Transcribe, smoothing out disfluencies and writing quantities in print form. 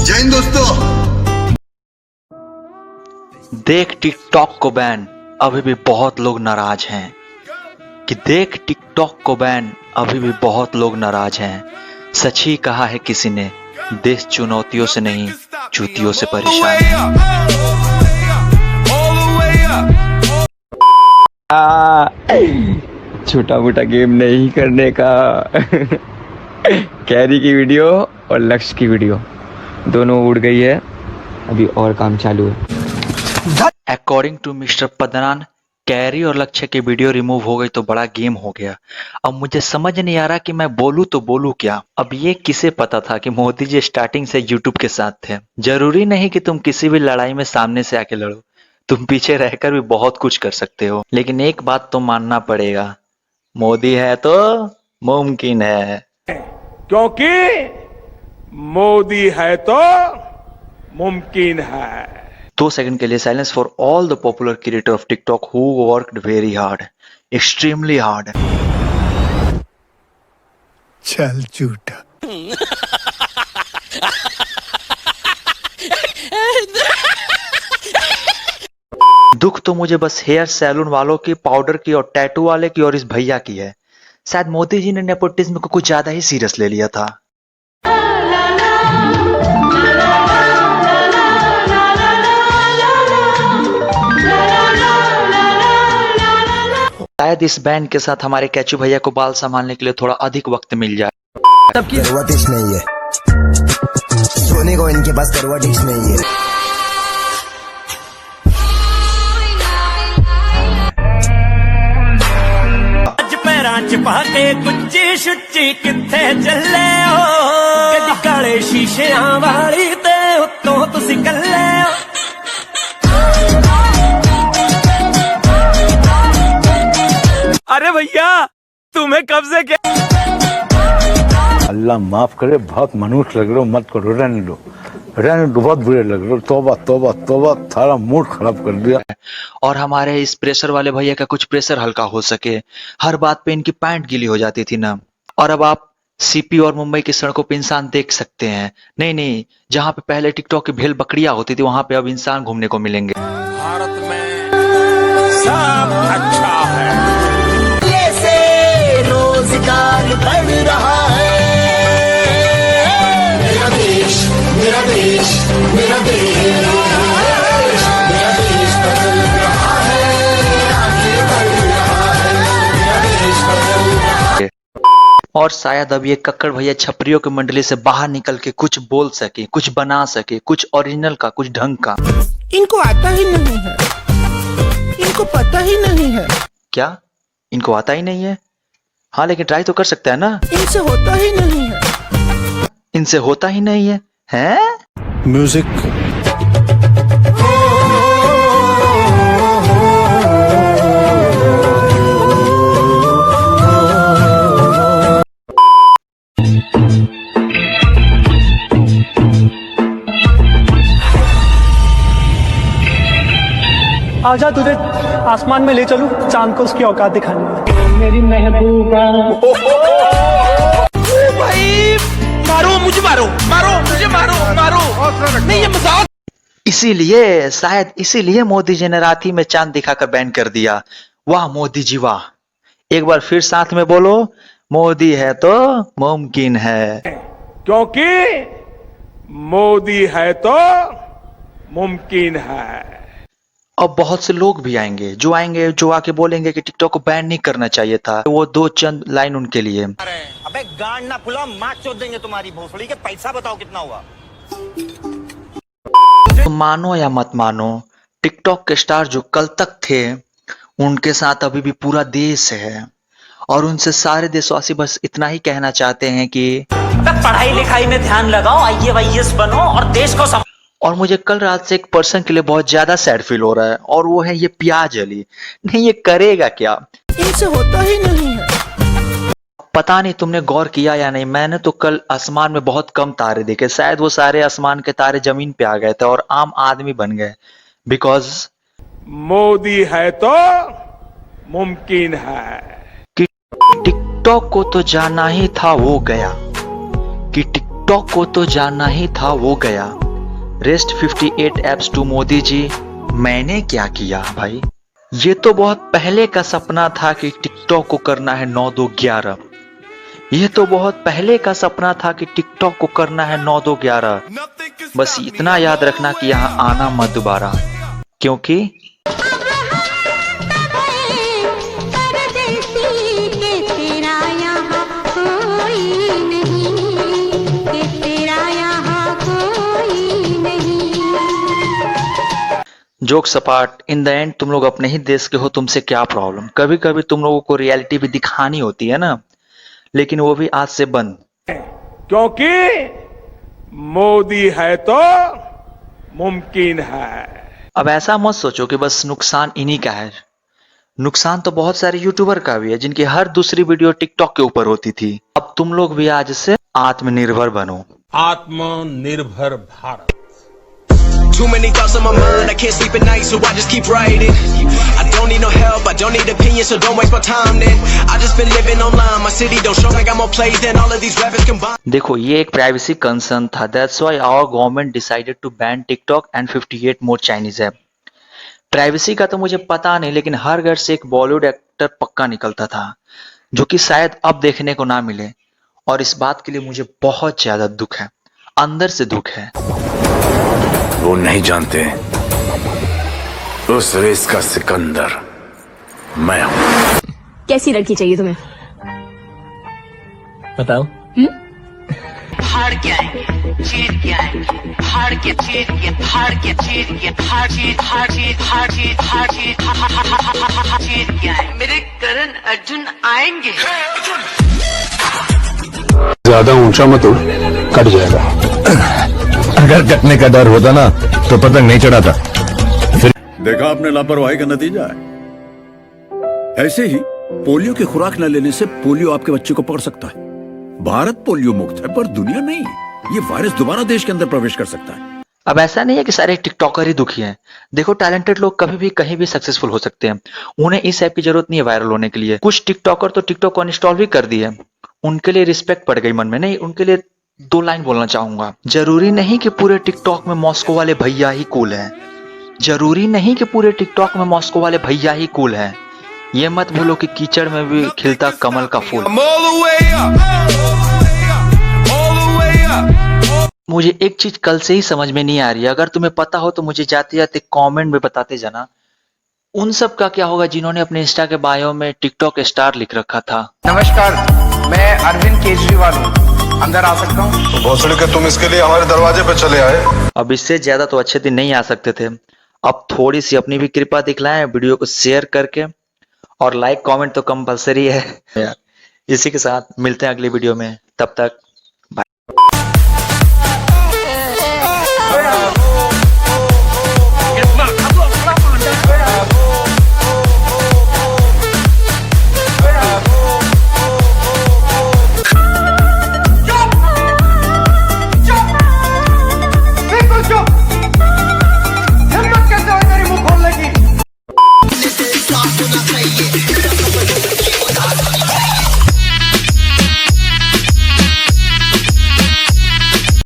जय हिंद दोस्तों। देख टिकटॉक को बैन, अभी भी बहुत लोग नाराज हैं। कि देख टिकटॉक को बैन, अभी भी बहुत लोग नाराज हैं। सच ही कहा है किसी ने, देश चुनौतियों से नहीं चूतियों से परेशान है। छोटा मोटा गेम नहीं करने का। कैरी की वीडियो और लक्ष्य की वीडियो दोनों उड़ गई है, अभी और काम चालू है। अकॉर्डिंग टू मिस्टर पदनान, कैरी और लक्ष्य की वीडियो रिमूव हो गई तो बड़ा गेम हो गया। अब मुझे समझ नहीं आ रहा कि मैं बोलूं तो बोलूं क्या। अब ये किसे पता था कि मोदी जी स्टार्टिंग से यूट्यूब के साथ थे। जरूरी नहीं कि तुम किसी भी लड़ाई में सामने से आके लड़ो, तुम पीछे रहकर भी बहुत कुछ कर सकते हो। लेकिन एक बात तो मानना पड़ेगा, मोदी है तो मुमकिन है। क्योंकि मोदी है तो मुमकिन है। 2 सेकंड के लिए silence for all the popular creator of TikTok who worked very hard, extremely hard. चल झूठा। दुख तो मुझे बस हेयर सैलून वालों की, पाउडर की और टैटू वाले की और इस भैया की है। शायद मोदी जी ने नेपोटिज्म को कुछ ज्यादा ही सीरियस ले लिया था। शायद इस बैंड के साथ हमारे कैचू भैया को बाल संभालने के लिए थोड़ा अधिक वक्त मिल जाए। करवा डिश नहीं है, सोने को इनके पास करवा डिश नहीं है। अज पैरां च पाके कुच्ची शुच्ची किथे चले हो, गड्डी काले शीशियां वाली ते उत्तों तुसीं कल्ले हो। अरे भैया तुम्हें कब से क्या। अल्लाह माफ करे, बहुत मनुष्य लग रहे हो, मत करो, रहने दो, बहुत बुरे लग रहे हो। तौबा तौबा तौबा, सारा मूड खराब कर दिया। और हमारे इस प्रेशर वाले भैया का कुछ प्रेशर हल्का हो सके, हर बात पे इनकी पैंट गीली हो जाती थी ना। और अब आप सीपी और मुंबई की सड़कों पे इंसान देख सकते हैं। नहीं, जहाँ पे पहले टिकटॉक की भेल बकरियां होती थी, वहां पे अब इंसान घूमने को मिलेंगे। भारत में सब अच्छा है, से रोजगार बढ़ रहा है। मेरा देश, मेरा देश, मेरा देश, मेरा देश बदल रहा है, आगे बढ़ रहा है, मेरा देश बदल रहा है। और शायद अब ये कक्कड़ भैया छपरियों की मंडली से बाहर निकल के कुछ बोल सके, कुछ बना सके, कुछ ओरिजिनल का, कुछ ढंग का। इनको आता ही नहीं है, इनको पता ही नहीं है। क्या इनको आता ही नहीं है? हाँ, लेकिन ट्राई तो कर सकता है ना। इनसे होता ही नहीं है, इनसे होता ही नहीं है, हैं? म्यूजिक। आजा तुझे आसमान में ले चलूं, चांद को उसकी औकात दिखाने में। मेरी महबूबा। भाई मारो मुझे, मारो मारो मुझे, मारो मारो, नहीं ये मजाक। इसीलिए, शायद इसीलिए मोदी जी ने रात ही में चांद दिखाकर बैन कर दिया। वाह मोदी जी वाह। एक बार फिर साथ में बोलो, मोदी है तो मुमकिन है। क्योंकि मोदी है तो मुमकिन है। अब बहुत से लोग भी आएंगे जो आके बोलेंगे कि टिकटॉक को बैन नहीं करना चाहिए था। वो 2 चंद लाइन उनके लिए। अबे गांड ना फुला, मार चोद देंगे तुम्हारी भोसड़ी के। पैसा बताओ कितना हुआ। तो मानो या मत मानो, टिकटॉक के स्टार जो कल तक थे, उनके साथ अभी भी पूरा देश है। और उनसे सारे देशवासी बस इतना ही कहना चाहते हैं कि पढ़ाई लिखाई में ध्यान लगाओ, IAS बनो और देश को और मुझे कल रात से एक पर्सन के लिए बहुत ज्यादा सैड फील हो रहा है, और वो है ये प्याज अली। नहीं, ये करेगा क्या? इनसे होता ही नहीं है। पता नहीं तुमने गौर किया या नहीं, मैंने तो कल आसमान में बहुत कम तारे देखे। शायद वो सारे आसमान के तारे जमीन पे आ गए थे और आम आदमी बन गए। बिकॉज मोदी है तो मुमकिन है। टिकटॉक को तो जाना ही था, वो गया। कि टिकटॉक को तो जानना ही था वो गया। Rest 58 apps to Modi ji. मैंने क्या किया भाई? ये तो बहुत पहले का सपना था कि टिकटॉक को करना है 9-2-11। ये तो बहुत पहले का सपना था कि टिकटॉक को करना है 9-2-11। बस इतना याद रखना कि यहाँ आना मत दोबारा, क्योंकि जोक सपाट, इन द एंड तुम लोग अपने ही देश के हो, तुमसे क्या प्रॉब्लम। कभी कभी तुम लोगों को रियलिटी भी दिखानी होती है ना, लेकिन वो भी आज से बंद। क्योंकि मोदी है तो मुमकिन है। अब ऐसा मत सोचो कि बस नुकसान इन्हीं का है। नुकसान तो बहुत सारे यूट्यूबर का भी है, जिनकी हर दूसरी वीडियो टिकटॉक के ऊपर होती थी। अब तुम लोग भी आज से आत्मनिर्भर बनो। आत्मनिर्भर Bharat. Too many thoughts on my mind, I can't sleep at night, so I just keep writing. I don't need no help, I don't need opinions, so don't waste my time then. I just been living online, my city don't show like I'm more plays than all of these rappers combined. देखो, ये एक privacy concern था। That's why our government decided to ban TikTok and 58 more Chinese app. Privacy का तो मुझे पता नहीं, लेकिन हर घर से एक बॉलीवुड एक्टर पक्का निकलता था, जो कि शायद अब देखने को ना मिले। और इस बात के लिए मुझे बहुत ज्यादा दुख है, अंदर से दुख है। वो नहीं जानते उस रेस का सिकंदर मैं हूं। कैसी लड़की चाहिए तुम्हें? बताओ। फाड़ के आएंगे, चीर के आएंगे, फाड़ के चीर के, फाड़ के चीर के, फाड़ चीर, फाड़ चीर, फाड़ चीर, फाड़ चीर, चीर के आएंगे। मेरे करण अर्जुन आएंगे। ज्यादा ऊंचा मत हो, कट जाएगा। अगर कटने का डर होता ना तो पतंग नहीं चढ़ाता। देखा आपने लापरवाही का नतीजा है। ऐसे ही पोलियो की खुराक न लेने से पोलियो आपके बच्चे को पकड़ सकता है। भारत पोलियो मुक्त है, पर दुनिया नहीं। ये वायरस दोबारा देश के अंदर प्रवेश कर सकता है। अब ऐसा नहीं है कि सारे टिकटॉकर ही दुखी हैं। देखो, टैलेंटेड लोग कभी भी कहीं भी सक्सेसफुल हो सकते हैं। उन्हें इस ऐप की जरूरत नहीं है वायरल होने के लिए। कुछ टिकटॉकर तो टिकटॉक को अनइंस्टॉल भी कर दिए। उनके लिए रिस्पेक्ट पड़ गई मन में। नहीं, उनके लिए 2 लाइन बोलना चाहूंगा। जरूरी नहीं कि पूरे टिकटॉक में मॉस्को वाले भैया ही कूल हैं। जरूरी नहीं कि पूरे टिकटॉक में मॉस्को वाले भैया ही कूल हैं। ये मत भूलो कि कीचड़ में भी खिलता कमल का फूल। मुझे एक चीज कल से ही समझ में नहीं आ रही है। अगर तुम्हें पता हो तो मुझे जाते जाते कमेंट में बताते जाना। उन सब का क्या होगा जिन्होंने अपने इंस्टा के बायो में टिकटॉक स्टार लिख रखा था। नमस्कार, मैं अरविंद केजरीवाल हूँ, अंदर आ सकता हूँ? भोसड़ी के तुम इसके लिए हमारे दरवाजे पे चले आए। अब इससे ज्यादा तो अच्छे दिन नहीं आ सकते थे। अब थोड़ी सी अपनी भी कृपा दिखलाएं वीडियो को शेयर करके, और लाइक कमेंट तो कंपलसरी है। इसी के साथ मिलते हैं अगली वीडियो में। तब तक